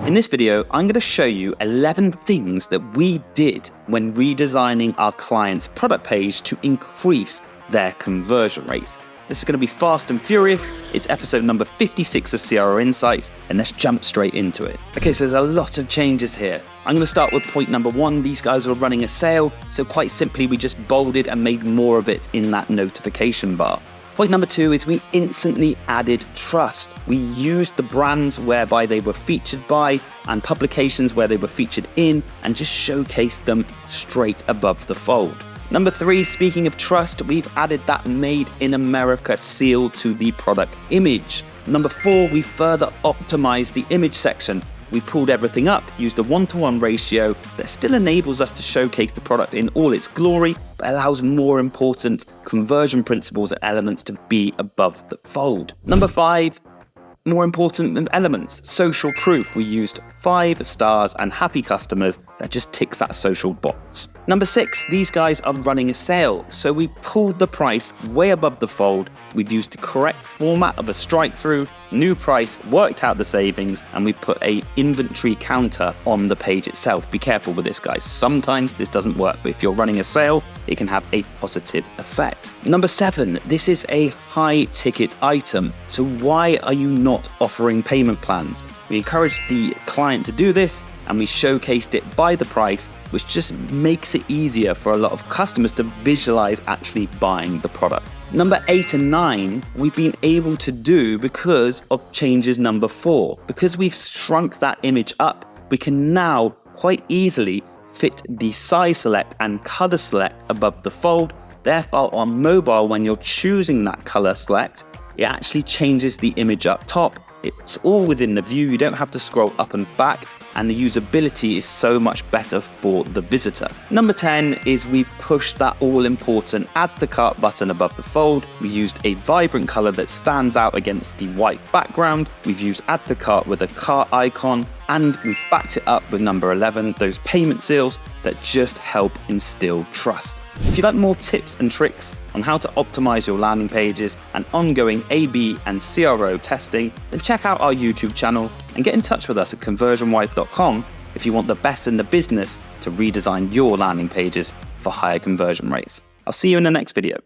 In this video, I'm going to show you 11 things that we did when redesigning our client's product page to increase their conversion rates. This is going to be fast and furious. It's episode number 56 of CRO Insights, and let's jump straight into it. Okay, so there's a lot of changes here. I'm going to start with point number 1. These guys were running a sale, so quite simply, we just bolded and made more of it in that notification bar. Point number 2 is we instantly added trust. We used the brands whereby they were featured by and publications where they were featured in and just showcased them straight above the fold. Number 3, speaking of trust, we've added that Made in America seal to the product image. Number 4, we further optimized the image section. We pulled everything up, used a 1-to-1 ratio that still enables us to showcase the product in all its glory, but allows more important conversion principles and elements to be above the fold. Number 5, more important elements, social proof. We used 5 stars and happy customers that just ticks that social box. Number 6, these guys are running a sale, so we pulled the price way above the fold. We've used the correct format of a strike through, new price, worked out the savings, and we put a inventory counter on the page itself. Be careful with this, guys. Sometimes this doesn't work, but if you're running a sale, it can have a positive effect. Number 7, this is a high ticket item. So why are you not offering payment plans? We encouraged the client to do this, and we showcased it by the price, which just makes it easier for a lot of customers to visualize actually buying the product. Number 8 and 9, we've been able to do because of changes number 4. Because we've shrunk that image up, we can now quite easily fit the size select and color select above the fold. Therefore, on mobile, when you're choosing that color select, it actually changes the image up top. It's all within the view. You don't have to scroll up and back, and the usability is so much better for the visitor. Number 10 is we've pushed that all-important add to cart button above the fold. We used a vibrant color that stands out against the white background. We've used add to cart with a cart icon, and we've backed it up with number 11, those payment seals that just help instill trust. If you'd like more tips and tricks on how to optimize your landing pages and ongoing A/B and CRO testing, then check out our YouTube channel and get in touch with us at ConversionWise.com if you want the best in the business to redesign your landing pages for higher conversion rates. I'll see you in the next video.